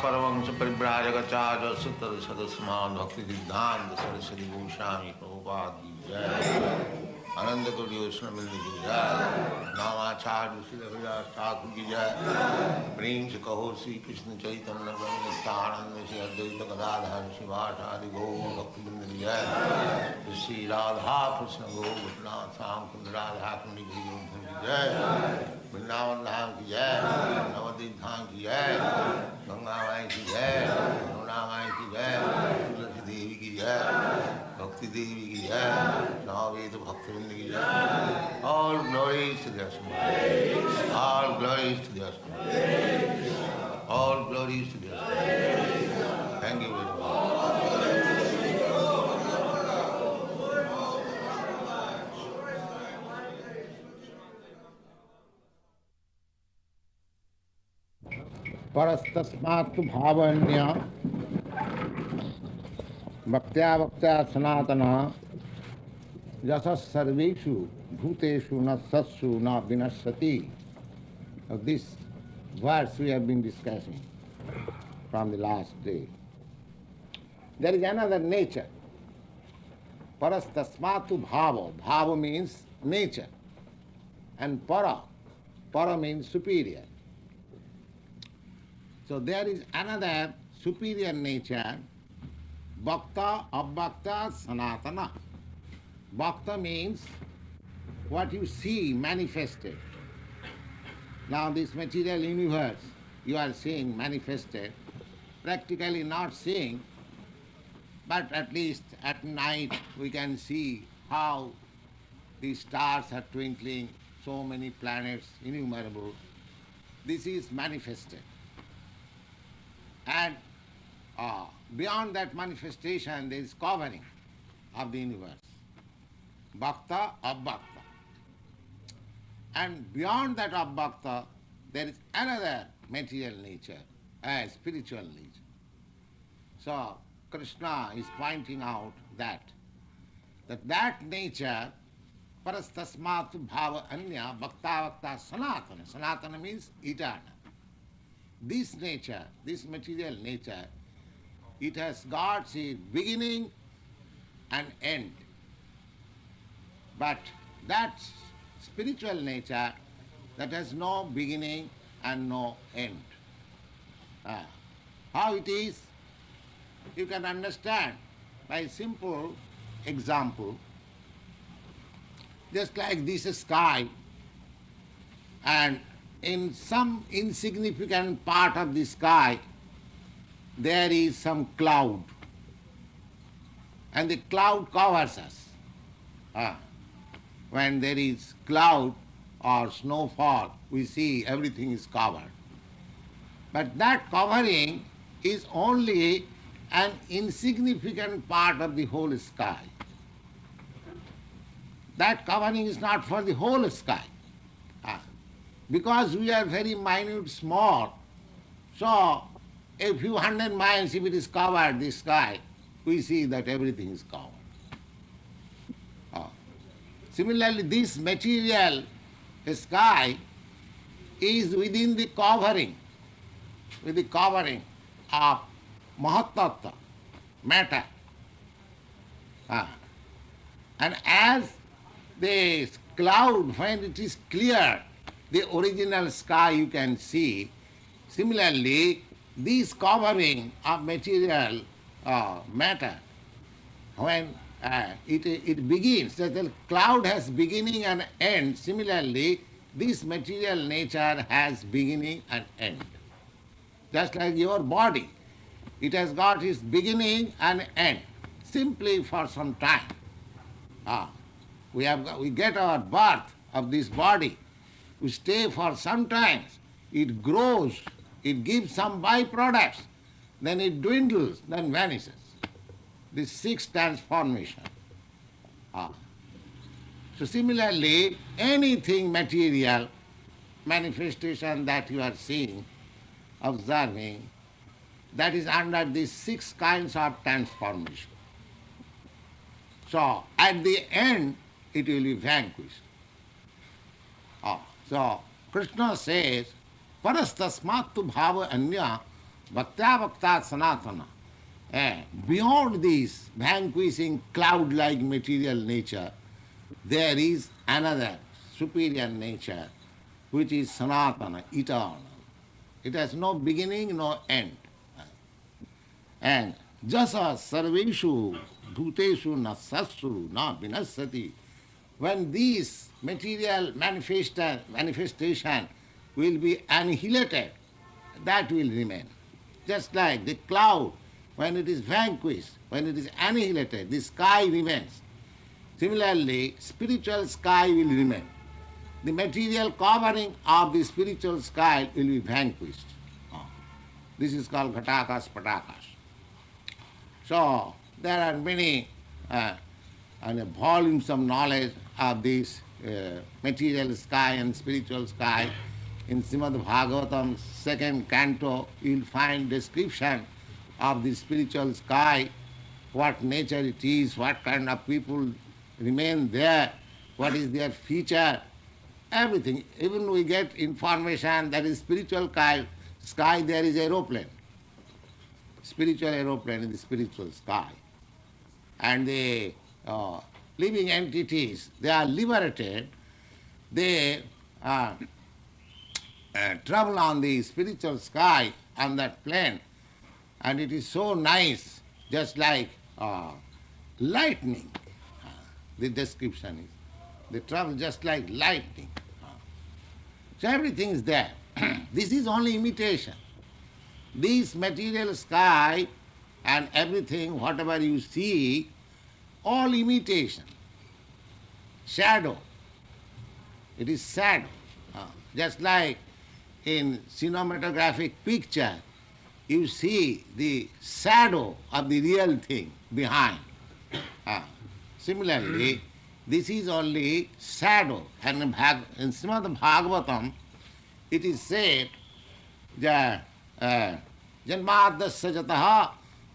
परमंश परिव्राजकाचार्य सुतर सदस्यमान भक्ति सिद्धांत सरस्वती गोस्वामी प्रभुपाद की जय। आनंद कोटि वैष्णव वृंद की जय। नामाचार्य श्री रविदास ठाकुर की जय। प्रेम से कहो श्री कृष्ण चैतन्य प्रभु नित्यानंद श्री अद्वैत गदाधर शिवाचार्य गौर भक्ति वृंद की जय। श्री राधा कृष्ण गोपिनाथ श्याम कुंद राधा कुंड की जय। वृंदावन धाम की जय। नवदीप धाम की जय। गंगा माई की जय। यमुना माई की जय। तुलसी देवी की जय। भक्ति देवी की जय। नववेद भक्तवृंद की जय। All glories to the Srimad. All glories to the Srimad. All glories to the Srimad. Thank you very much. परस्तस्मात् भावन्य भक्त्या भक्त्या सनातनः यशः सर्वेषु भूतेषु न सत्सु न विनश्यति. This verse we have been discussing from the last day. There is another nature. Parastasmatu bhava. Bhava means nature. And para. Para means superior. So there is another superior nature, bhakta, abhakta, sanatana. Bhakta means what you see manifested. Now this material universe you are seeing manifested, practically not seeing, but at least at night we can see how the stars are twinkling, so many planets, innumerable. This is manifested. And beyond that manifestation there is covering of the universe. Bhakta, abhakta. And beyond that abhakta there is another material nature, a spiritual nature. So Krishna is pointing out that nature, parastasmatu bhava anya bhakta bhakta sanatana. Sanatana means eternal. This nature, this material nature, it has got a beginning and end. But that spiritual nature, that has no beginning and no end. How it is, you can understand by a simple example. Just like this sky, and in some insignificant part of the sky there is some cloud, and the cloud covers us. When there is cloud or snowfall, we see everything is covered. But that covering is only an insignificant part of the whole sky. That covering is not for the whole sky. Because we are very minute, small, so a few hundred miles if it is covered, the sky, we see that everything is covered. Similarly, this material sky is within the covering, with the covering of Mahatattva, matter. And as the cloud, when it is clear, the original sky you can see, similarly, this covering of material matter, when it begins, the cloud has beginning and end, similarly, this material nature has beginning and end. Just like your body, it has got its beginning and end, simply for some time. We get our birth of this body, we stay for some time, it grows, it gives some byproducts, then it dwindles, then vanishes. This 6 transformation. So similarly, anything material, manifestation that you are seeing, observing, that is under these 6 kinds of transformation. So at the end, it will be vanquished. So Krishna says, parastasmatu bhava anya Bhaktya Bhakta Sanatana. Beyond this vanquishing cloud-like material nature, there is another superior nature which is Sanatana, eternal. It has no beginning, no end. And jasa sarveshu bhuteshu na sassu na vinasati. When these material manifestation will be annihilated, that will remain. Just like the cloud, when it is vanquished, when it is annihilated, the sky remains. Similarly, spiritual sky will remain. The material covering of the spiritual sky will be vanquished. This is called Ghatakas Patakas. So, there are many volumes of knowledge of this material sky and spiritual sky. In Srimad Bhagavatam, 2nd canto, you will find description of the spiritual sky, what nature it is, what kind of people remain there, what is their feature, everything. Even we get information that is spiritual sky, there is aeroplane. Spiritual aeroplane in the spiritual sky. And the living entities, they are liberated, they travel on the spiritual sky on that plane, and it is so nice, just like lightning. The description is, they travel just like lightning. So everything is there. This is only imitation. This material sky and everything, whatever you see, all imitation. Shadow. It is shadow. Just like in cinematographic picture, you see the shadow of the real thing behind. Similarly, this is only shadow. And in Srimad Bhagavatam, it is said that Janmadasya jataha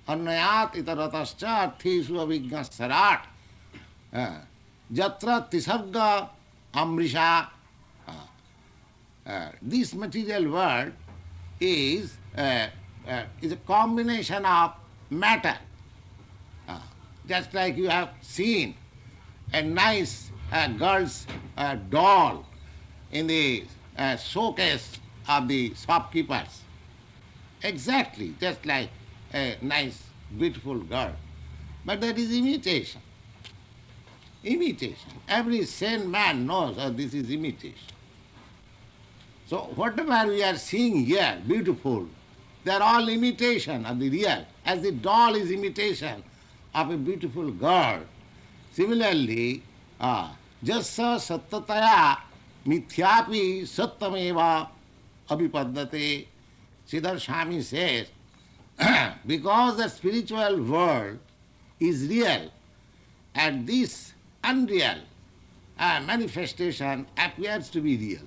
annayat itaratascha arthishu avijnasarat jatra tisarga amrisha. This material world is a combination of matter. Just like you have seen a nice girl's doll in the showcase of the shopkeepers. Exactly, just like a nice, beautiful girl. But that is imitation. Imitation. Every sane man knows this is imitation. So whatever we are seeing here, beautiful, they are all imitation of the real. As the doll is imitation of a beautiful girl, similarly, jasa sattataya mithyapi sattameva abhipaddate. Siddhar Swami says, because the spiritual world is real, and this unreal manifestation appears to be real.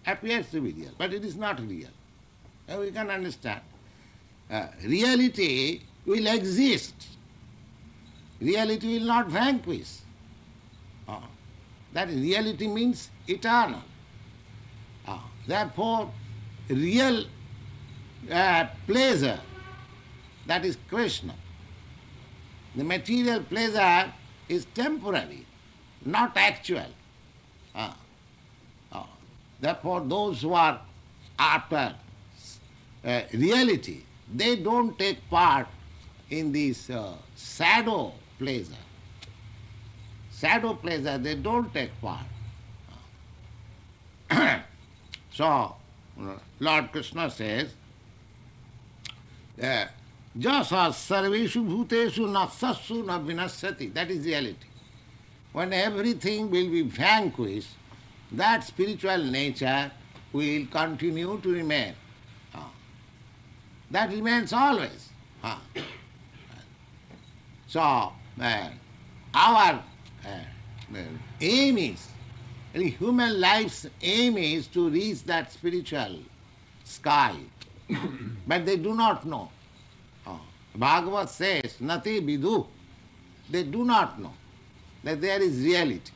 Appears to be real, but it is not real. Now we can understand. Reality will exist. Reality will not vanquish. That reality means eternal. Therefore, real pleasure, that is Krishna. The material pleasure is temporary, not actual. Therefore, those who are after reality, they don't take part in this shadow pleasure. Shadow pleasure, they don't take part. So, Lord Krishna says, jasa sarveshu bhuteshu na sassu na vinasati. That is reality. When everything will be vanquished, that spiritual nature will continue to remain. That remains always. So, our aim is, the human life's aim is to reach that spiritual sky. But they do not know. Bhagavad says, nati vidu. They do not know that there is reality.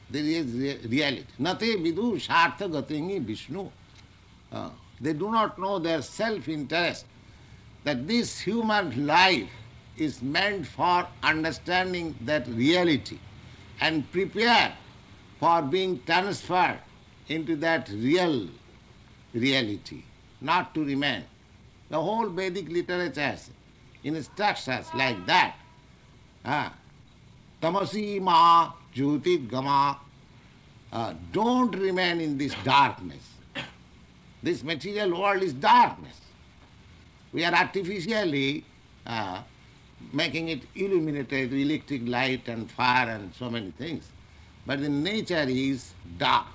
There is reality. Nati vidu sartha gatingi Vishnu. They do not know their self-interest, that this human life is meant for understanding that reality and prepare for being transferred into that real reality, not to remain. The whole Vedic literature instructs us like that. Tamasi ma jyoti gama. Don't remain in this darkness. This material world is darkness. We are artificially making it illuminated, electric light and fire and so many things. But the nature is dark.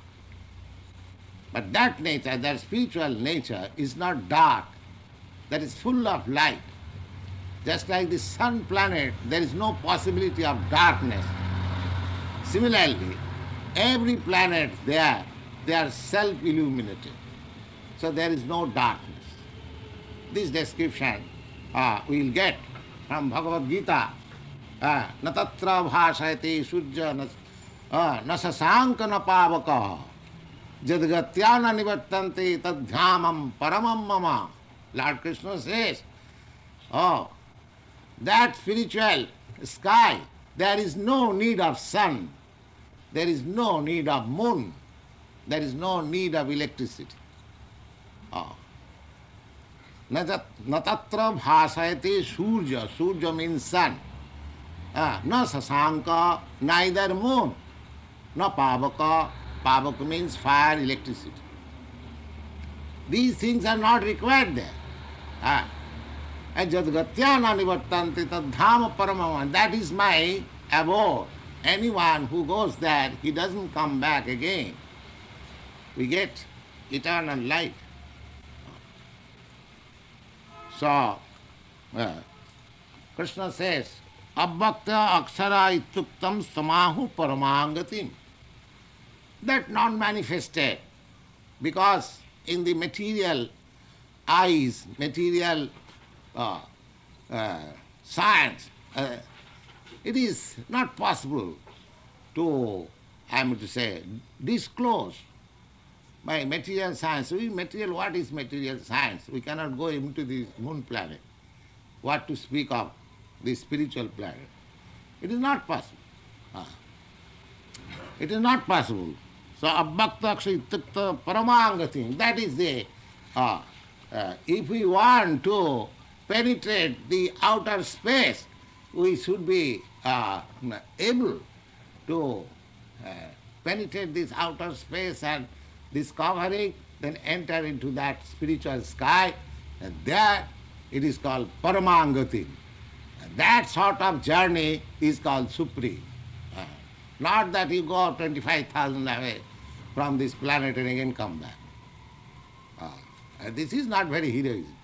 But that nature, that spiritual nature, is not dark. That is full of light. Just like the sun planet, there is no possibility of darkness. Similarly, every planet there, they are self-illuminated. So there is no darkness. This description we will get from Bhagavad Gita. Na tatra bhasayate surya na sasanka na pavaka jadgatyana nivartante tadhyamam paramam mama. Lord Krishna says, that spiritual sky, there is no need of sun, there is no need of moon, there is no need of electricity. Na tatra bhasayate surya. Surya means sun. Na sasanka, neither moon. Na pavaka. Pavaka means fire, electricity. These things are not required there. And jadgatyana nivartante tadhama paramama. That is my abode. Anyone who goes there, he doesn't come back again. We get eternal life. So, Krishna says, Abbakta akshara ituktam samahu paramangatim. That non-manifested, because in the material eyes, material science, it is not possible to, I am to say, disclose by material science. What is material science? We cannot go into this moon planet. What to speak of this spiritual planet? It is not possible. It is not possible. So, abbakta akshitakta paramangati, that is the, if we want to penetrate the outer space, we should be able to penetrate this outer space and discovering, then enter into that spiritual sky, and there it is called paramangati. That sort of journey is called supreme. Not that you go 25,000 away from this planet and again come back. This is not very heroism.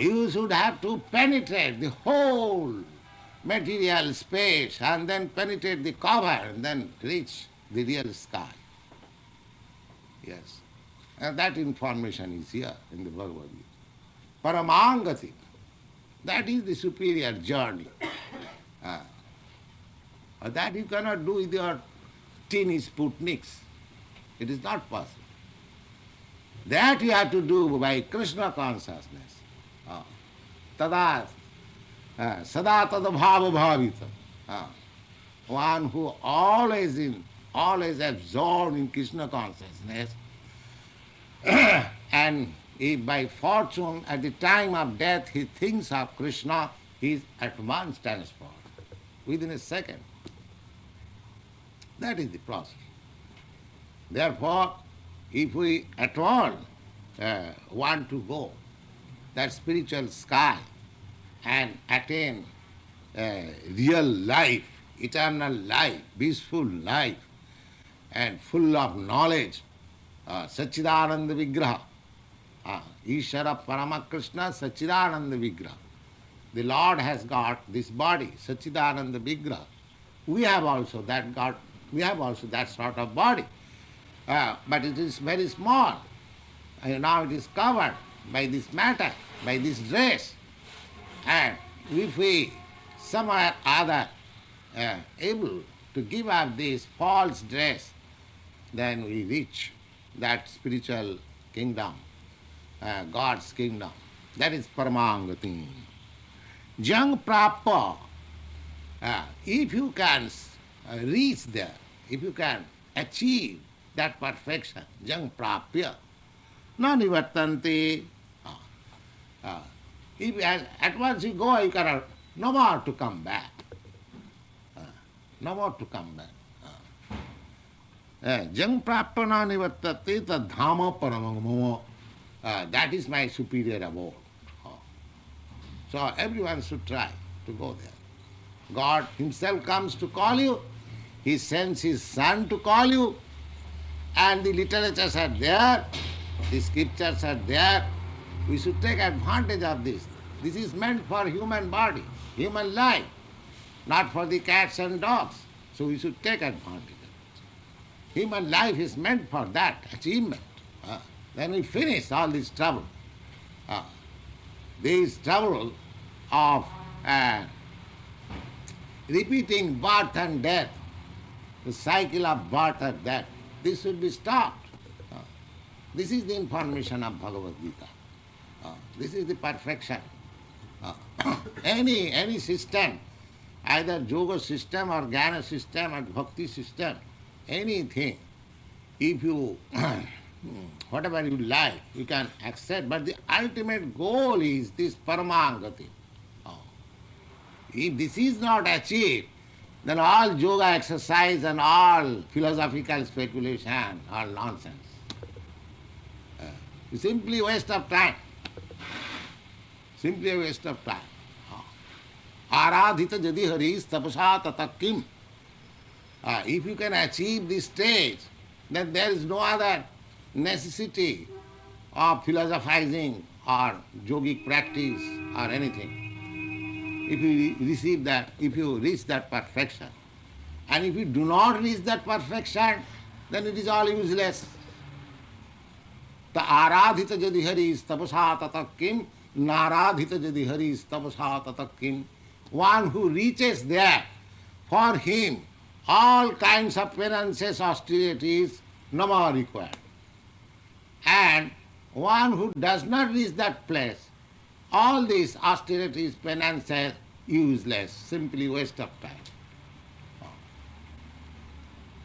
You should have to penetrate the whole material space and then penetrate the cover and then reach the real sky. Yes. And that information is here in the Bhagavad Gita. Paramangati. That is the superior journey. That you cannot do with your teeny Sputniks. It is not possible. That you have to do by Krishna consciousness. Tada sada tada bhava bhavita. One who always absorbed in Krishna consciousness, and if by fortune at the time of death he thinks of Krishna, he is at once transformed within a second. That is the process. Therefore, if we at all want to go that spiritual sky and attain real life, eternal life, peaceful life, and full of knowledge, Satchidananda Vigraha, Ishara Parama Krishna Satchidananda Vigraha. The Lord has got this body, Satchidananda Vigraha. We have also that God. We have also that sort of body, but it is very small. And now it is covered by this matter, by this dress. And if we somehow or other able to give up this false dress, then we reach that spiritual kingdom God's kingdom. That is Paramangati. Jang Prapa. If you can reach there, if you can achieve that perfection, Jang Prapya, na nivartanti. If at once you go, you cannot, no more to come back. No more to come back. Jang Prapya na nivartati tad dhama paramangamo. That is my superior abode. So everyone should try to go there. God himself comes to call you. He sends his son to call you. And the literatures are there. The scriptures are there. We should take advantage of this. This is meant for human body, human life, not for the cats and dogs. So we should take advantage of it. Human life is meant for that achievement. Then we finish all this trouble. This trouble of repeating birth and death, the cycle of birth and death, this should be stopped. This is the information of Bhagavad Gita. This is the perfection. Any system, either yoga system or jnana system or bhakti system, anything, if you, whatever you like, you can accept, but the ultimate goal is this paramangati. If this is not achieved, then all yoga exercise and all philosophical speculation are nonsense. It's simply a waste of time. Simply a waste of time. Aradhita jadi haris tapasa tatakim. If you can achieve this stage, then there is no other necessity of philosophizing or yogic practice or anything. If you receive that, if you reach that perfection, and if you do not reach that perfection, then it is all useless. The aradhita jadi haris tapasa tatakim, naradhita jadi haris tapasa tatakim. One who reaches there, for him all kinds of penances, austerities, no more required. And one who does not reach that place, all these austerities, penances, useless, simply waste of time.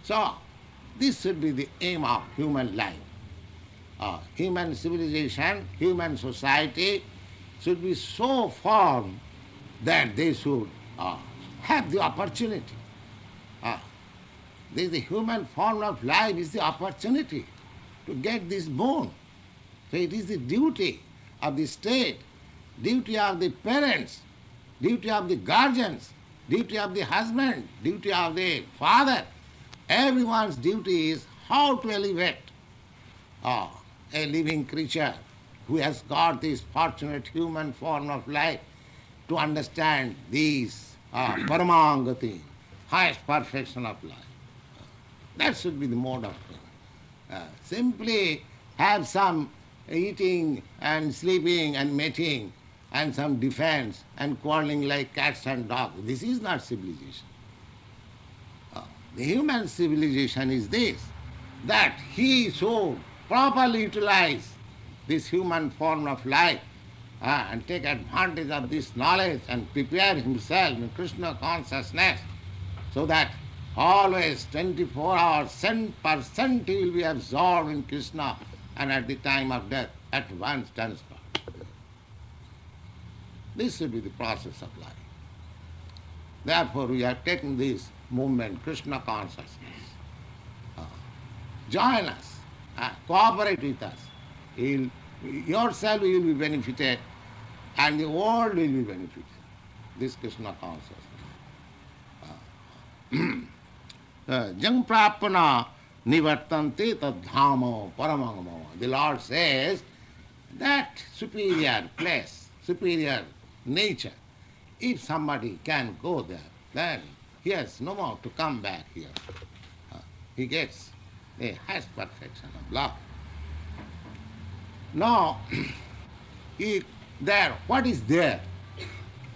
So, this should be the aim of human life. Human civilization, human society should be so formed that they should have the opportunity. The human form of life is the opportunity to get this boon. So it is the duty of the state, duty of the parents, duty of the guardians, duty of the husband, duty of the father. Everyone's duty is how to elevate a living creature who has got this fortunate human form of life to understand these paramangati, highest perfection of life. That should be the mode of thing. Simply have some eating and sleeping and mating and some defense and quarreling like cats and dogs. This is not civilization. The human civilization is this, that he should properly utilize this human form of life and take advantage of this knowledge and prepare himself in Krishna consciousness so that always 24 hours, 100% he will be absorbed in Krishna, and at the time of death, at once transferred. This should be the process of life. Therefore, we have taken this movement, Krishna consciousness. Join us, cooperate with us. Yourself will be benefited, and the world will be benefited. This Krishna consciousness. Jang prapana nivartante tad dhamo paramangamo. The Lord says that superior place, superior nature, if somebody can go there, then he has no more to come back here. He gets the highest perfection of love. Now, what is there?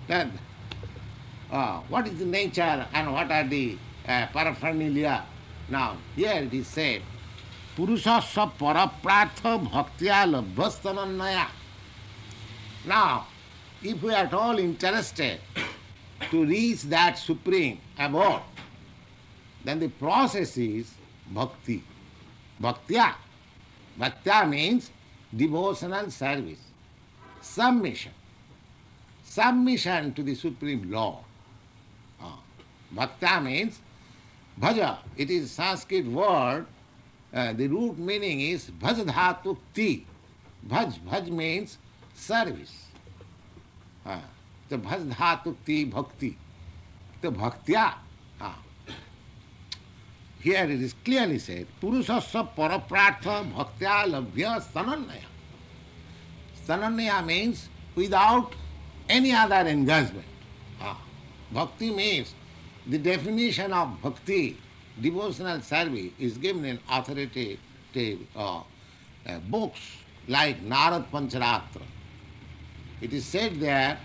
Then, what is the nature and what are the paraphernalia? Now, here it is said Purusasya paraprartha bhaktya labhyastanannaya. Now, if we are at all interested to reach that supreme abode, then the process is bhakti. Bhaktya. Bhaktya means devotional service, submission. Submission to the Supreme Lord. Bhaktya means bhaja. It is Sanskrit word. The root meaning is bhaj dhatu ti. Bhaj means service. So bhaj dhatu ti bhakti. So bhaktya. Here it is clearly said, Purusasya paraprartha bhaktya labhya stanannaya. Stanannaya means without any other engagement. Bhakti means, the definition of bhakti, devotional service, is given in authoritative books like Narad Pancharatra. It is said there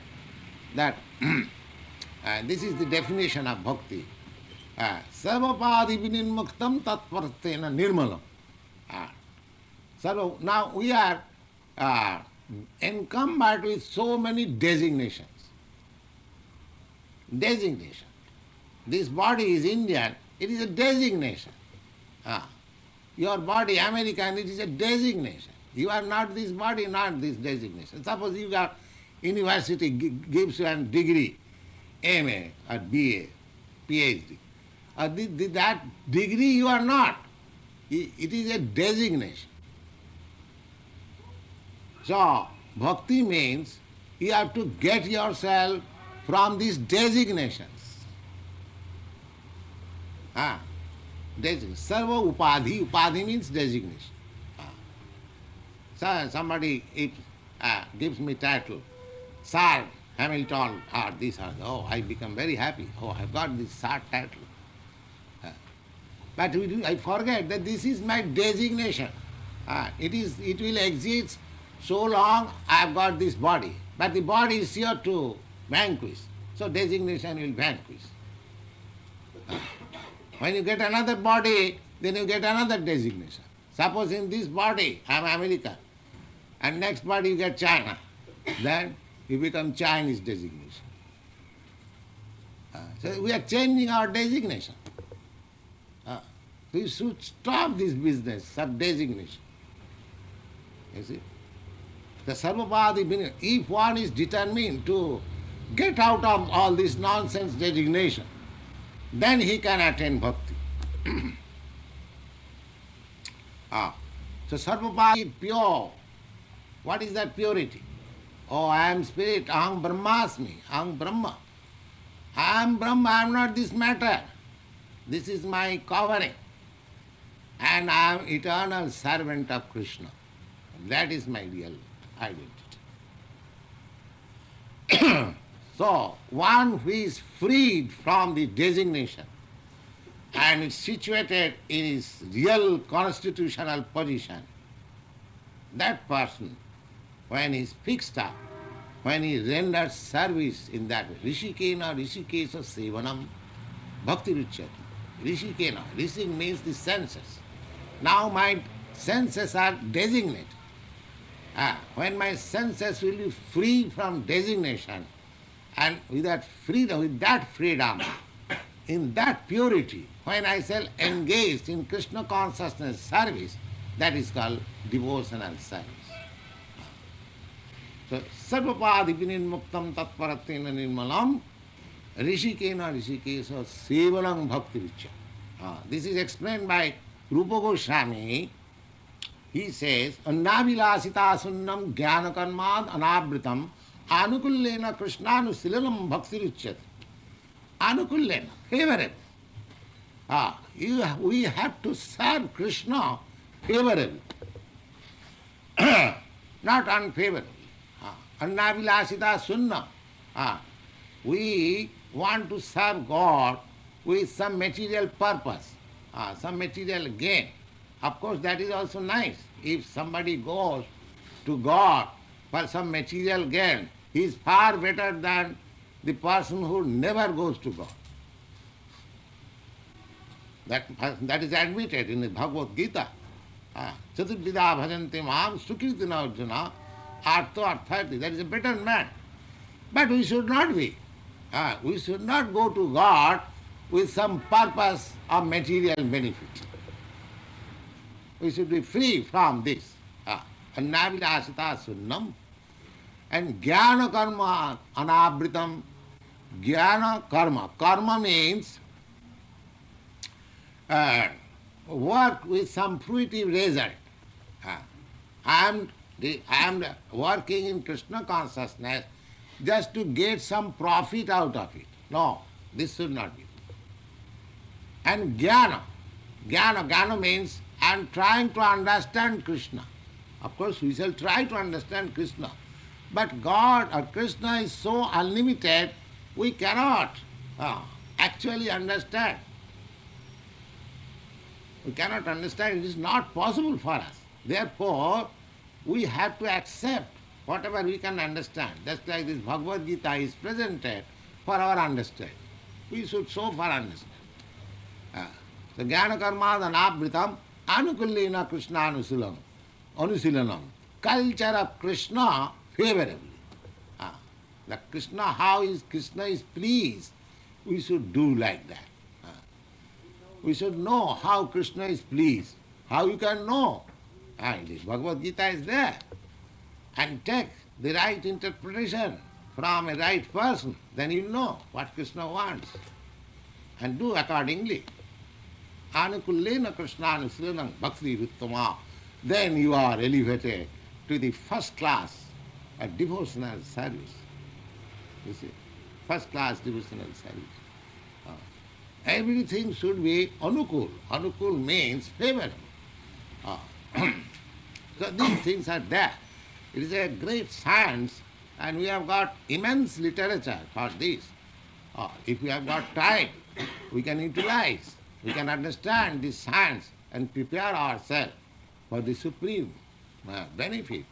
that this is the definition of bhakti. Sarvapadi vinimuktam tatpartena nirmalam. Now we are encumbered with so many designations. Designation. This body is Indian, it is a designation. Your body American, it is a designation. You are not this body, not this designation. Suppose you got university gives you a degree, MA or BA, PhD. That degree you are not. It is a designation. So, bhakti means you have to get yourself from these designations. Sarva upadhi. Upadhi means designation. So somebody gives me title, Sir Hamilton, or this or that. Oh, I become very happy. Oh, I've got this Sir title. But I forget that this is my designation. It will exist so long I've got this body. But the body is here to vanquish. So designation will vanquish. When you get another body, then you get another designation. Suppose in this body I am American, and next body you get China, then you become Chinese designation. So we are changing our designation. We should stop this business of designation. You see? The Sarvapadi, if one is determined to get out of all this nonsense designation, then he can attain bhakti. So Sarvapadi pure. What is that purity? Oh, I am spirit, aham brahmasmi, aham brahma. I am Brahma, I am not this matter. This is my covering. And I am eternal servant of Krishna. That is my real identity. So, one who is freed from the designation and is situated in his real constitutional position, that person, when he is fixed up, when he renders service in that Rishikena Rishikesa Sevanam Bhakti Ruchyati. Rishikena, Rishik means the senses. Now my senses are designated. When my senses will be free from designation, and with that freedom, in that purity, when I shall engage in Krishna consciousness service, that is called devotional service. So, sarvapadi vinimuktam tatparatena nirmalam rishikena rishikesa sevalang bhakti vichya. This is explained by Rupa Goswami. He says, Annavilasita sunnam jnanakarmad anavritam anukullena krishnanu bhakti ruchyati. Anukullena, favorable. We have to serve Krishna favorably, not unfavorably. Annavilasita sunnam. We want to serve God with some material purpose, some material gain. Of course, that is also nice. If somebody goes to God for some material gain, he is far better than the person who never goes to God. That is admitted in the Bhagavad Gita. Chaturvida bhajanti mam sukritina arjuna artho arthati. That is a better man. But we should not be. We should not go to God with some purpose of material benefit. We should be free from this. Annavilasita sunnam. And jnana karma anavritam. Jnana karma. Karma means work with some fruitive result. I am working in Krishna consciousness just to get some profit out of it. No, this should not be. And jnana means I am trying to understand Krishna. Of course, we shall try to understand Krishna. But God or Krishna is so unlimited, we cannot actually understand. We cannot understand. It is not possible for us. Therefore, we have to accept whatever we can understand. Just like this Bhagavad Gita is presented for our understanding. We should so far understand. So jnana karma dhanavritam anukullena Krishna anusilanam. Culture of Krishna favorably. The Krishna, how is Krishna is pleased, we should do like that. We should know how Krishna is pleased. How you can know? This Bhagavad Gita is there. And take the right interpretation from a right person, then you know what Krishna wants. And do accordingly. Anukullena Krishna anusilanam bhakti vittama. Then you are elevated to the first class of devotional service. You see, first class devotional service. Everything should be anukul. Anukul means favorable. So these things are there. It is a great science, and we have got immense literature for this. If we have got time, we can utilize, we can understand this science and prepare ourselves for the supreme benefit.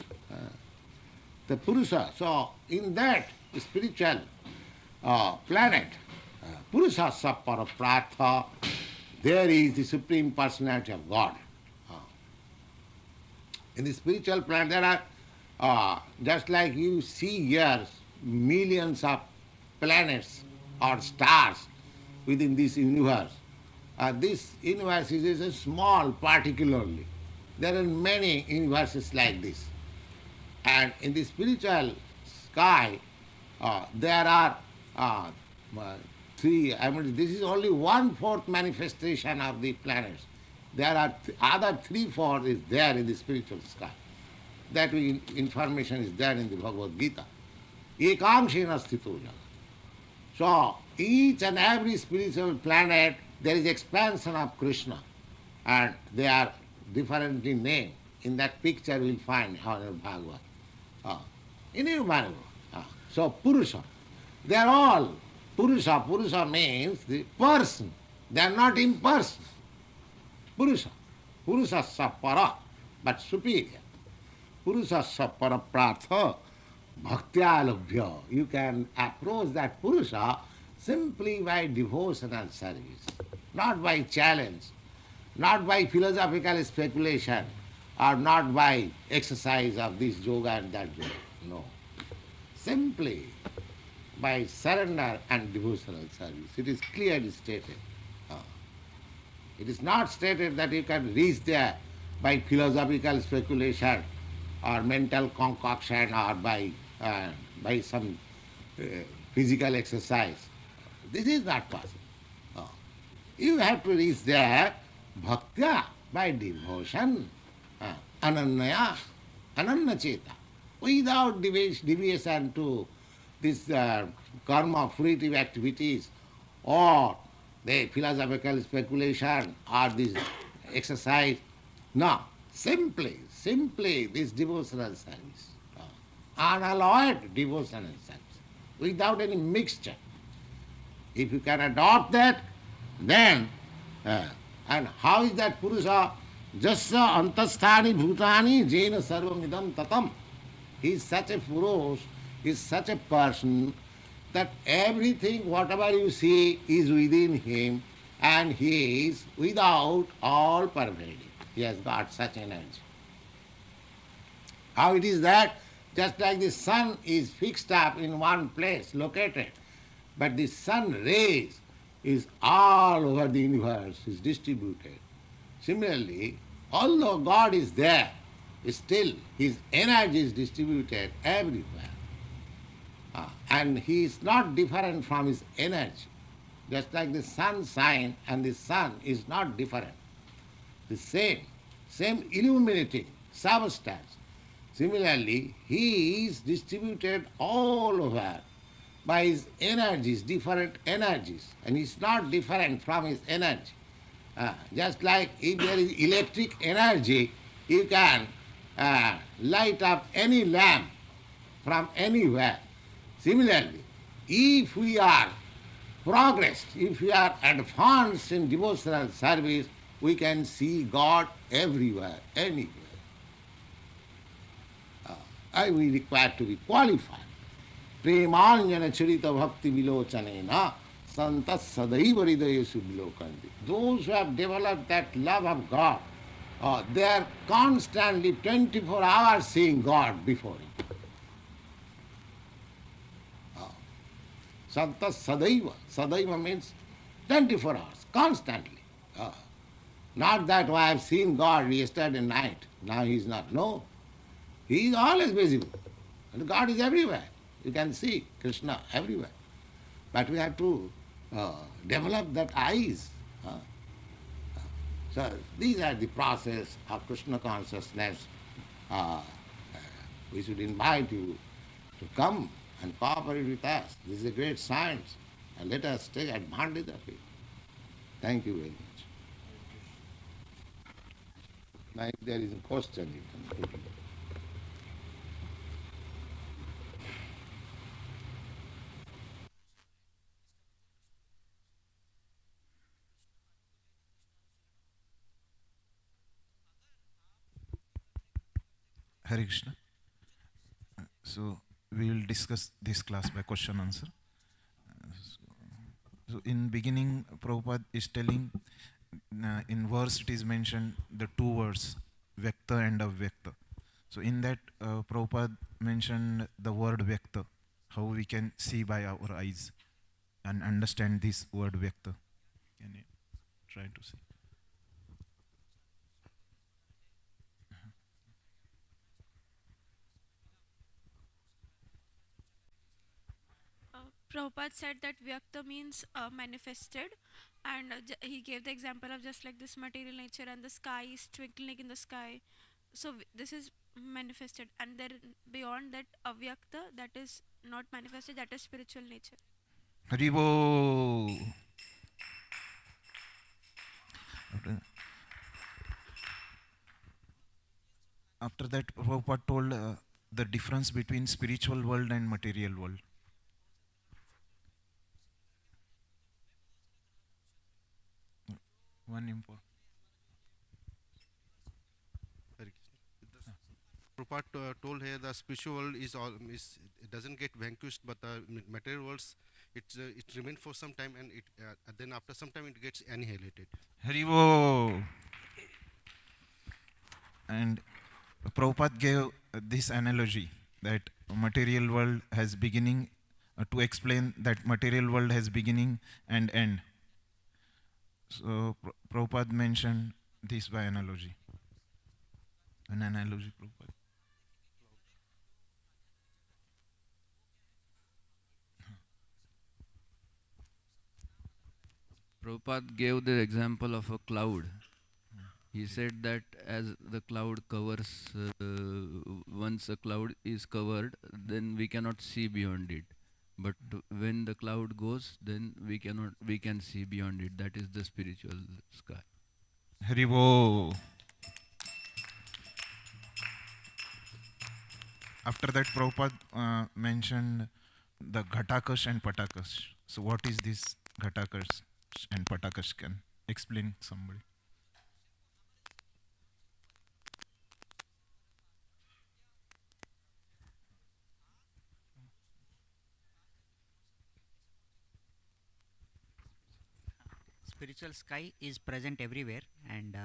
The Purusha. So in that spiritual planet, Purusha Sappara Pratha, there is the Supreme Personality of God. In the spiritual planet there are, just like you see here, millions of planets or stars within this universe. This universe is a small particularly. There are many universes like this. And in the spiritual sky, there are three, this is only 1/4 manifestation of the planets. There are other 3/4 is there in the spiritual sky. That information is there in the Bhagavad Gita. Ekamshena sthito jana. So each and every spiritual planet, there is expansion of Krishna, and they are differently named. In that picture we will find our Bhagavad. Innumerable. So Purusha, they are all Purusha. Purusha means the person. They are not impersonal. Purusha. Purusha Sappara, but superior. Purusha Sappara Pratha Bhaktya Labhya. You can approach that Purusha simply by devotional service, not by challenge, not by philosophical speculation, or not by exercise of this yoga and that yoga. No. Simply by surrender and devotional service. It is clearly stated. It is not stated that you can reach there by philosophical speculation or mental concoction or by some physical exercise. This is not possible. You have to reach there bhaktya, by devotion, ananyaya, ananyacheta, without deviation to this karma, fruitive activities, or the philosophical speculation, or this exercise. No, simply this devotional service, unalloyed devotional service, without any mixture. If you can adopt that, then, and how is that Purusha? Jasya antasthani bhutani jena sarvamidam tatam. He is such a Purush, he is such a person, that everything, whatever you see, is within him, and he is without all pervading. he has got such energy. How it is that just like the sun is fixed up in one place, located, but the sun rays is all over the universe, is distributed. Similarly, although God is there, still his energy is distributed everywhere. And he is not different from his energy. Just like the sun shine and the sun is not different. The same illuminating substance. Similarly, he is distributed all over by his energies, different energies, and he is not different from his energy. Just like if there is electric energy, you can light up any lamp from anywhere. Similarly, if we are progressed, if we are advanced in devotional service, we can see God everywhere, anywhere. We require to be qualified. Premanjana charita bhakti vilochanena santas sadaiva hridayesu vilokanti. Those who have developed that love of God, they are constantly 24 hours seeing God before him. Santas sadaiva. Sadaiva means 24 hours, constantly. Not that I have seen God yesterday night, now he is not. No. He is always visible. And God is everywhere. You can see Krishna everywhere. But we have to develop that eyes. So these are the process of Krishna consciousness. We should invite you to come and cooperate with us. This is a great science, and let us take advantage of it. Thank you very much. Now, if there is a question, you can put it. Hare Krishna. So we will discuss this class by question answer. So in beginning, Prabhupada is telling, in verse it is mentioned the two words, Vyakta and Avyakta. So in that, Prabhupada mentioned the word Vyakta, how we can see by our eyes and understand this word Vyakta. Can you try to see? Prabhupada said that Vyakta means manifested, and he gave the example of just like this material nature and the sky is twinkling in the sky. So this is manifested, and then beyond that, Avyakta, that is not manifested, that is spiritual nature. Haribo. After that, Prabhupada told the difference between spiritual world and material world. One important. Prabhupada told here the spiritual world is it doesn't get vanquished, but the material worlds it remains for some time, and then after some time it gets annihilated. Haribo. And Prabhupada gave this analogy that material world has beginning, to explain that material world has beginning and end. So Prabhupada mentioned this by analogy. An analogy, Prabhupada. Prabhupada gave the example of a cloud. He said that as the cloud covers, once a cloud is covered, then we cannot see beyond it. But when the cloud goes, then we can see beyond it. That is the spiritual sky. Haribo. After that, Prabhupada mentioned the Ghatakas and Patakas. So what is this Ghatakas and Patakas? Can explain somebody? Spiritual sky is present everywhere, and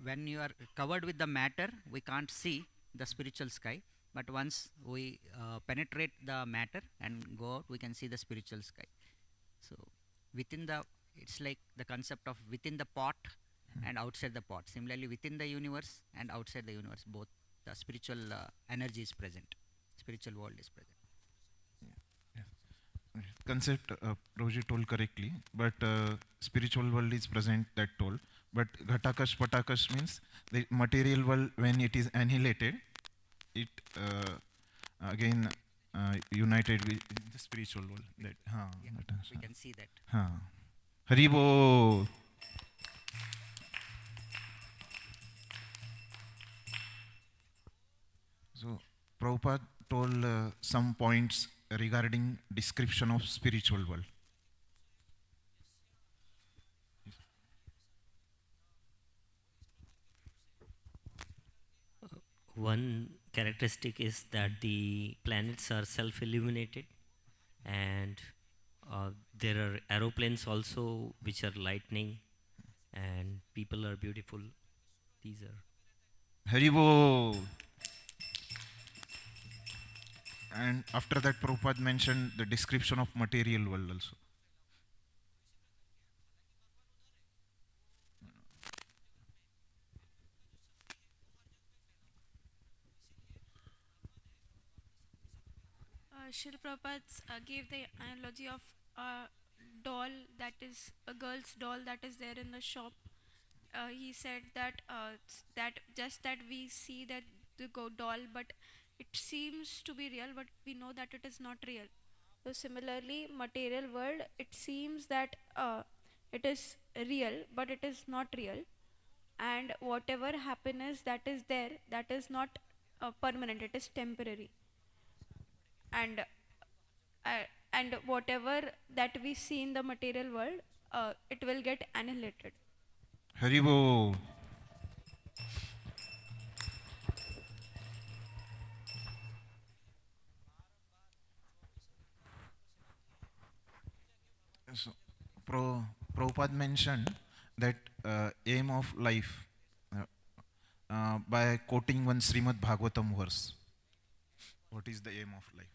When you are covered with the matter, we can't see the spiritual sky. But once we penetrate the matter and go out, we can see the spiritual sky. So within the, it's like the concept of within the pot and outside the pot. Similarly, within the universe and outside the universe, both the spiritual energy is present. Spiritual world is present. Concept Prabhuji told correctly, but spiritual world is present, that told. But Ghatakash Patakash means the material world, when it is annihilated, it again united with the spiritual world. That, We can see that. Haribo. So Prabhupada told some points regarding description of spiritual world. One characteristic is that the planets are self-illuminated, and there are aeroplanes also which are lightning, and people are beautiful. These are Haribo. And after that, Prabhupada mentioned the description of material world also. Srila Prabhupada gave the analogy of a doll, that is a girl's doll that is there in the shop. He said that that we see that the doll, but it seems to be real, but we know that it is not real. So similarly, material world, it seems that it is real, but it is not real. And whatever happiness that is there, that is not permanent, it is temporary. And whatever that we see in the material world, it will get annihilated. Haribo. So, Prabhupada mentioned that aim of life by quoting one Srimad Bhagavatam verse. What is the aim of life?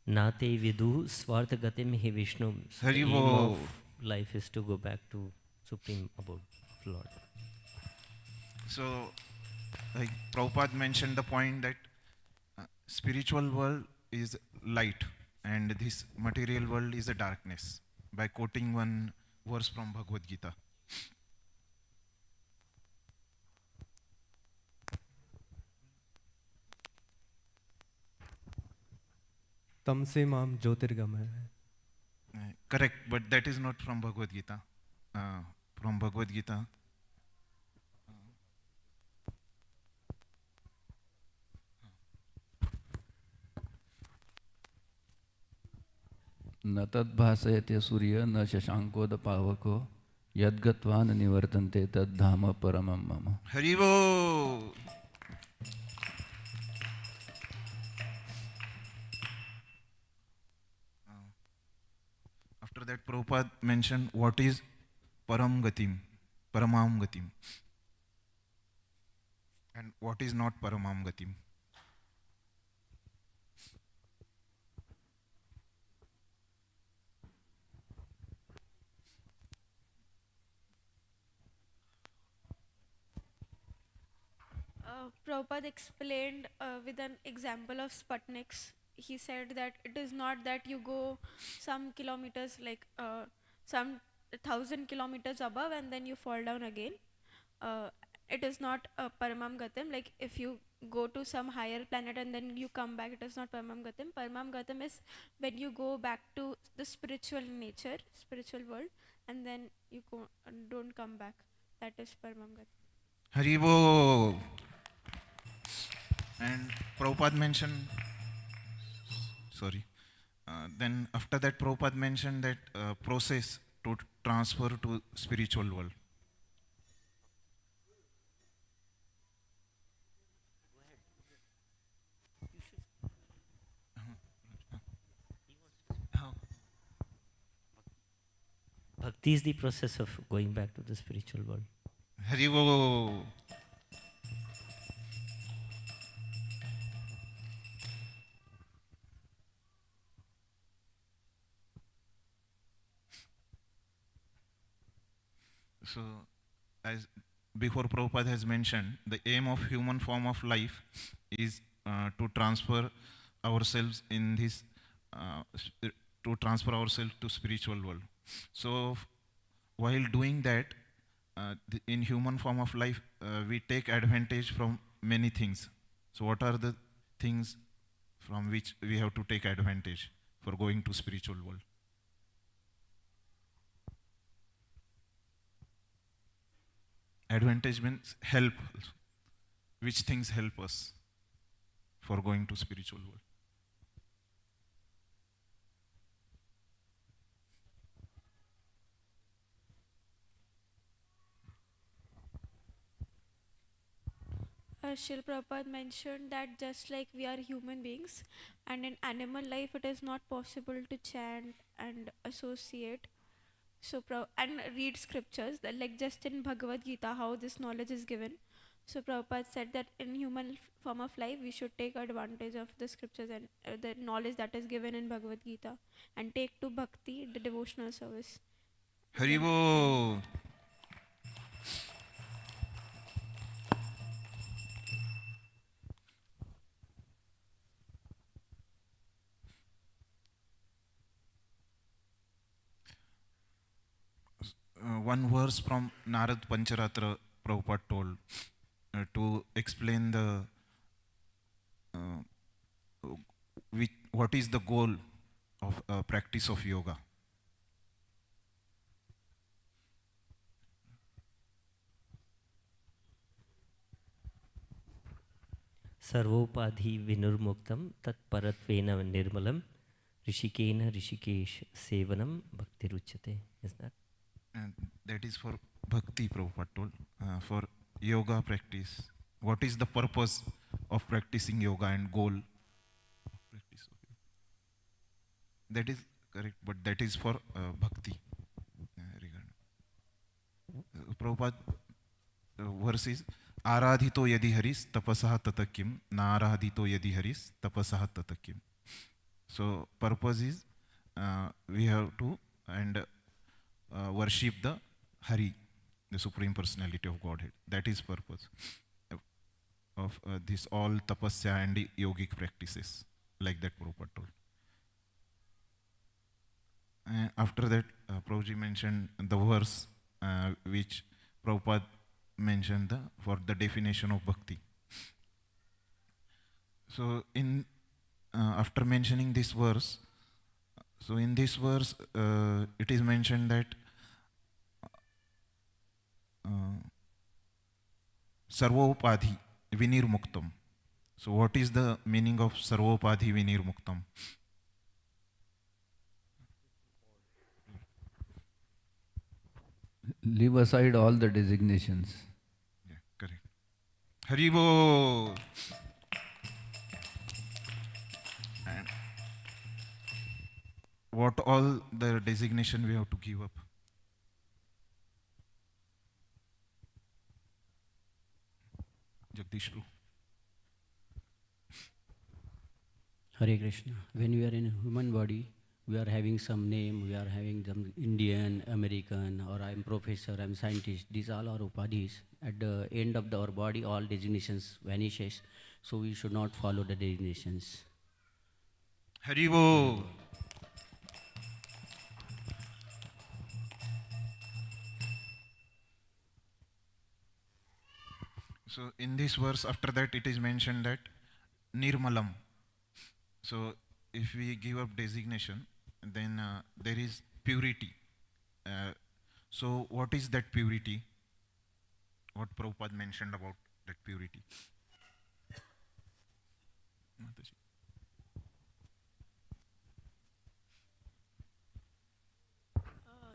Nate vidu swarthagatim hi Vishnu. So the aim Haribo. of life is to go back to Supreme Abode of Lord. So, like Prabhupada mentioned the point that spiritual world is light and this material world is a darkness by quoting one verse from Bhagavad Gita. तमसे माम ज्योतिर्गमय. Correct, but that is not from Bhagavad Gita. From Bhagavad Gita. न तद्भासयते सूर्य न शशांकोद पावको यद्गत्वा न निवर्तन्ते तद्धाम परमं मम. Haribo. After that, Prabhupada mentioned what is Param Gatim, Paramam Gatim, and what is not Paramam Gatim. Prabhupada explained with an example of Sputniks. He said that it is not that you go some kilometers, like some 1,000 kilometers above, and then you fall down again. It is not Paramam Gatam. Like if you go to some higher planet and then you come back, it is not Paramam Gatam. Paramam Gatam is when you go back to the spiritual nature, spiritual world, and then you don't come back. That is Paramam Gatam. Haribo. And Prabhupada mentioned, then after that Prabhupada mentioned that process to transfer to spiritual world. Bhakti is the process of going back to the spiritual world. Haribo. So, as before Prabhupada has mentioned, the aim of human form of life is to transfer ourselves in this, to transfer ourselves to spiritual world. So, while doing that, in human form of life, we take advantage from many things. So, what are the things from which we have to take advantage for going to spiritual world? Advantage means help. Which things help us for going to spiritual world? Srila Prabhupada mentioned that just like we are human beings, and in animal life it is not possible to chant and associate. So and read scriptures, that like just in Bhagavad Gita how this knowledge is given. So Prabhupada said that in human form of life we should take advantage of the scriptures and the knowledge that is given in Bhagavad Gita and take to bhakti, the devotional service. Haribo. One verse from Narad Pancharatra Prabhupada told to explain the what is the goal of practice of yoga. Sarvopadhi vinurmuktam tat paratvena nirmalam rishikena rishikesh sevanam bhakti ruchyate. Is that? And that is for bhakti, Prabhupada told. For yoga practice, what is the purpose of practicing yoga and goal of practice of yoga? That is correct, but that is for bhakti. Prabhupada verse is Aradhito yadi haris tapasah tatakim naradhito yadi haris tapasah tatakim. So purpose is we have to worship the Hari, the Supreme Personality of Godhead. That is purpose of this all tapasya and yogic practices, like that Prabhupada told. After that, Prabhuji mentioned the verse which Prabhupada mentioned for the definition of bhakti. So in after mentioning this verse, so in this verse it is mentioned that Sarvopadhi Vinirmuktam. So what is the meaning of Sarvopadhi Vinirmuktam? Leave aside all the designations. Yeah, correct. Haribo. And what all the designation we have to give up? Jagdishru. Hare Krishna. When we are in a human body, we are having some name, we are having some Indian, American, or I'm professor, I'm scientist. These all are upadhis. At the end of our body, all designations vanishes. So we should not follow the designations. Haribo. So in this verse, after that it is mentioned that Nirmalam. So if we give up designation, then there is purity. So what is that purity? What Prabhupada mentioned about that purity? Mataji.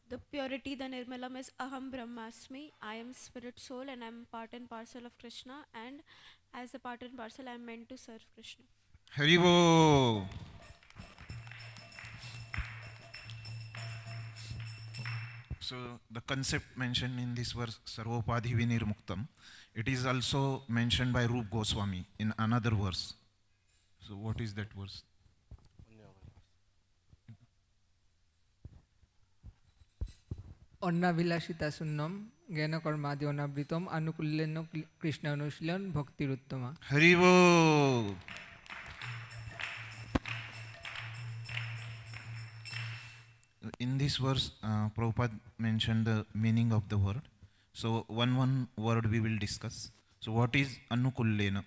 The purity, the nirmalam is Aham Brahmasmi. I am spirit soul and I am part and parcel of Krishna, and as a part and parcel I am meant to serve Krishna. Haribo. So the concept mentioned in this verse, Sarvopadhi Vinirmuktam, it is also mentioned by Rup Goswami in another verse. So what is that verse? Annavilasita sunnam Gyana Karmadi Anabritam Anukulleno Krishna Anushlan Bhakti Ruttama. Haribo! In this verse, Prabhupada mentioned the meaning of the word. So one word we will discuss. So what is Anukullena?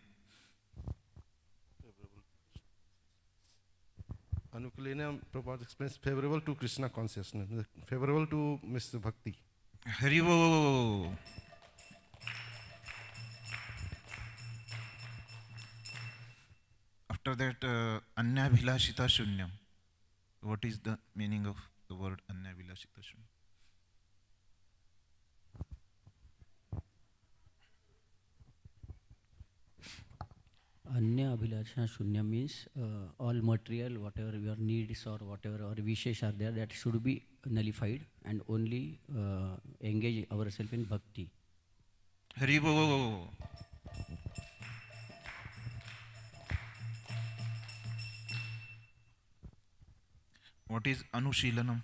Anukulena, Prabhupada explains, favorable to Krishna consciousness, favorable to Mr. Bhakti. Haribo! After that, Anyabhilashita Shunyam. What is the meaning of the word Anyabhilashita Shunyam? Anya Abhilasha Shunya means all material, whatever your needs or whatever or wishes are there, that should be nullified and only engage ourselves in bhakti. Haribo! What is Anushilanam?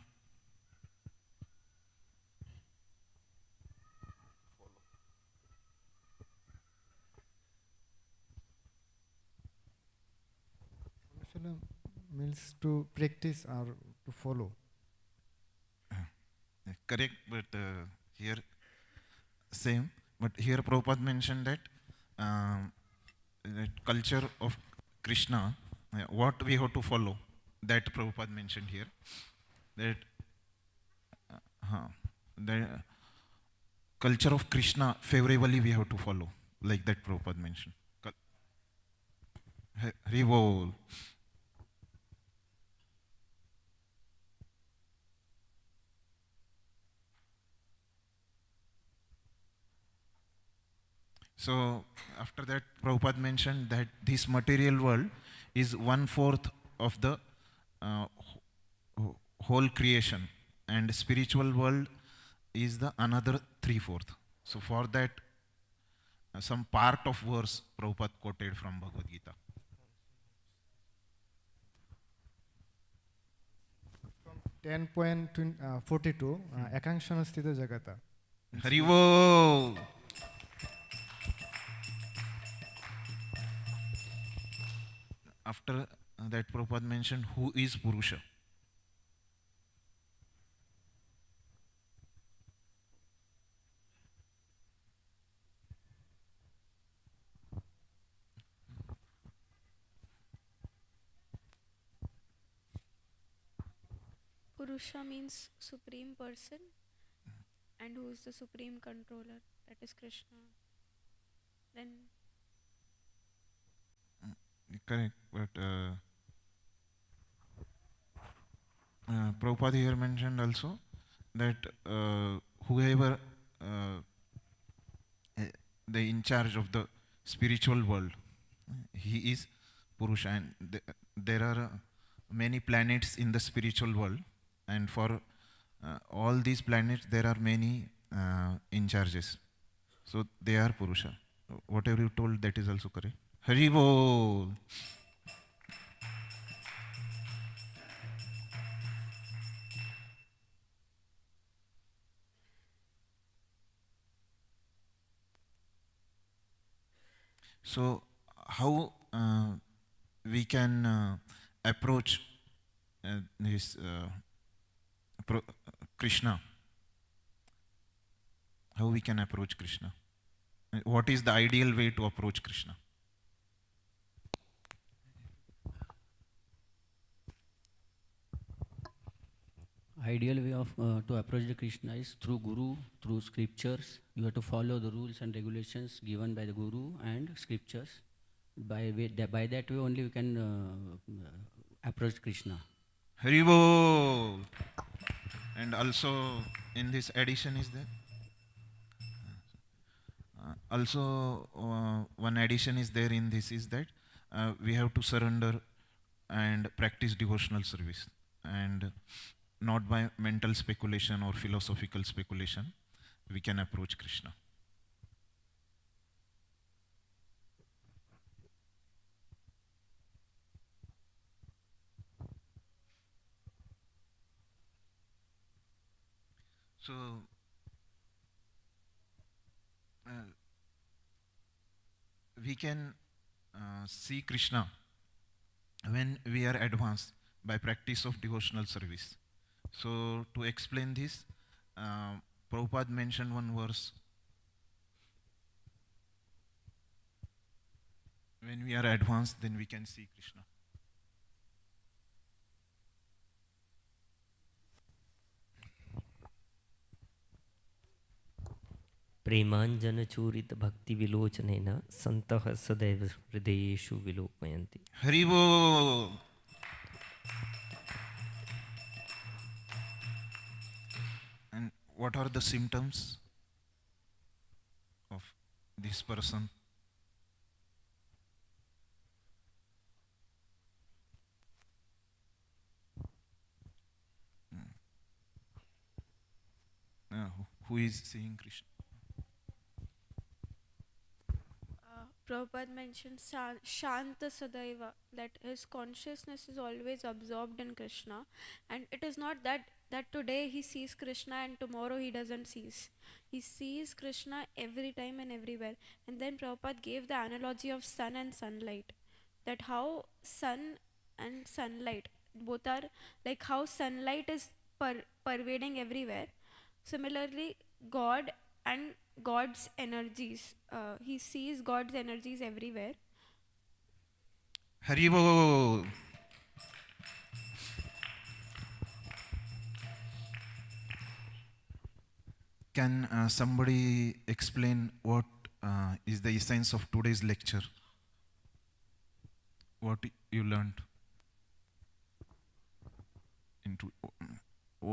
Means to practice or to follow. Correct, but here same. But here Prabhupada mentioned that that culture of Krishna, what we have to follow. That Prabhupada mentioned here. That the culture of Krishna favorably we have to follow, like that Prabhupada mentioned. Haribo. So after that, Prabhupada mentioned that this material world is 1/4 of the whole creation, and spiritual world is the another 3/4. So for that, some part of verse Prabhupada quoted from Bhagavad Gita. From 10.42, Ekanshana Sthita Jagata. Haribo! After that, Prabhupada mentioned who is Purusha. Purusha means supreme person, and who is the supreme controller, that is Krishna. Then Correct, but Prabhupada here mentioned also that whoever the in charge of the spiritual world, he is Purusha, and there are many planets in the spiritual world, and for all these planets there are many in charges, so they are Purusha. Whatever you told, that is also correct. Haribo. So how we can approach this Krishna? How we can approach Krishna? What is the ideal way to approach Krishna? Ideal way of to approach the Krishna is through Guru, through scriptures. You have to follow the rules and regulations given by the Guru and scriptures. By that way only we can approach Krishna. Haribo! And also in this addition is there? Also one addition is there in this is that we have to surrender and practice devotional service. And not by mental speculation or philosophical speculation, we can approach Krishna. So, we can see Krishna when we are advanced by practice of devotional service. So, to explain this, Prabhupada mentioned one verse. When we are advanced, then we can see Krishna. प्रेमांजन चूरित भक्ति विलोचनेन संतः सदैव हृदयेषु विलोकयन्ति. Hari Bol. And what are the symptoms of this person? Who is seeing Krishna? Prabhupada mentioned Shanta Sadaiva, that his consciousness is always absorbed in Krishna, and it is not that today he sees Krishna and tomorrow he doesn't sees. He sees Krishna every time and everywhere. And then Prabhupada gave the analogy of sun and sunlight, that how sun and sunlight both are like how sunlight is pervading everywhere. Similarly, God and God's energies, he sees God's energies everywhere. Hari Bol. Can somebody explain what is the essence of today's lecture? What you learned? Into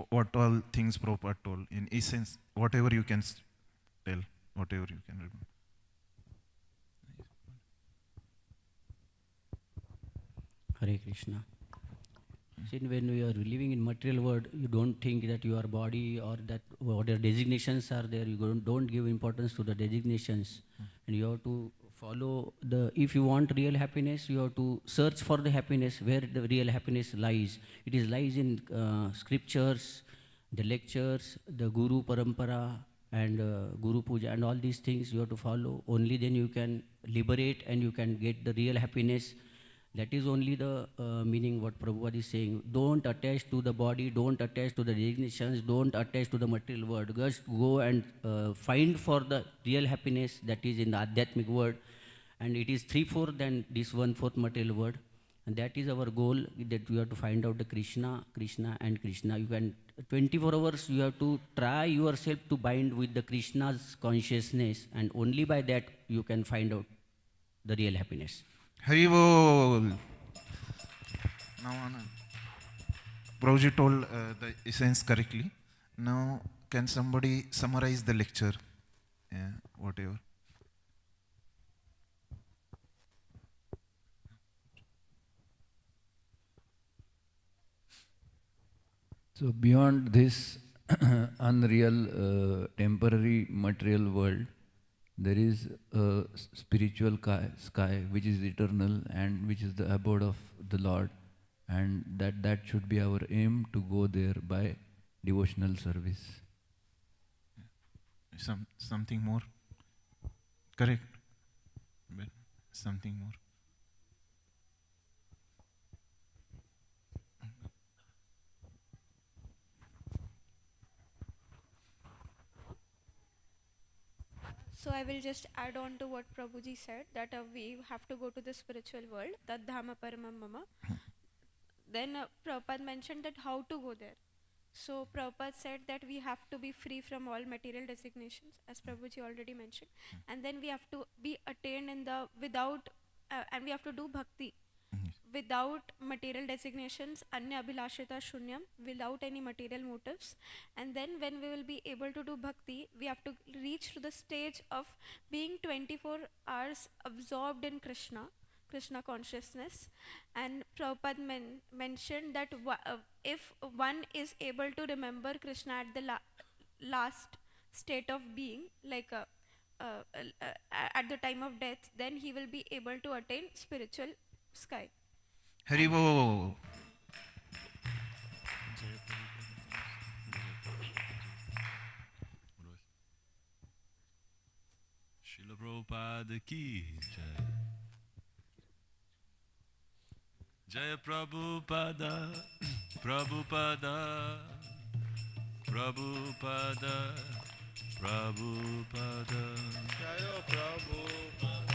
what all things Prabhupada told? In essence, whatever you can tell, whatever you can remember. Hare Krishna. See, when you are living in material world, you don't think that your body or that whatever designations are there, you don't give importance to the designations. And you have to follow if you want real happiness, you have to search for the happiness, where the real happiness lies. It is lies in scriptures, the lectures, the Guru Parampara, and Guru Puja, and all these things you have to follow. Only then you can liberate and you can get the real happiness. That is only the meaning what Prabhupada is saying. Don't attach to the body, don't attach to the designations, don't attach to the material world. Just go and find for the real happiness that is in the Adhyatmic world. And it is 3/4 than this 1/4 material world. And that is our goal, that we have to find out the Krishna, Krishna and Krishna. You can, 24 hours you have to try yourself to bind with the Krishna's consciousness, and only by that you can find out the real happiness. Hari Bol. Now, Prabhuji told the essence correctly. Now, can somebody summarize the lecture? Yeah, whatever. So beyond this unreal, temporary material world, there is a spiritual sky which is eternal and which is the abode of the Lord, and that should be our aim, to go there by devotional service. Something more? Correct. But something more. So I will just add on to what Prabhuji said, that we have to go to the spiritual world, Tad Dhama Paramam Mama. Then Prabhupada mentioned that how to go there. So Prabhupada said that we have to be free from all material designations, as Prabhuji already mentioned. And then we have to be attained in the and we have to do bhakti without material designations, Anya Abhilashita Shunyam, without any material motives. And then when we will be able to do bhakti, we have to reach to the stage of being 24 hours absorbed in Krishna. Krishna consciousness. And Prabhupada mentioned that if one is able to remember Krishna at the last state of being, like at the time of death, then he will be able to attain spiritual sky. Haribo. Srila Prabhupada ki jai. Jaya Prabhupada, Prabhupada, Prabhupada, Prabhupada. Jaya Prabhupada.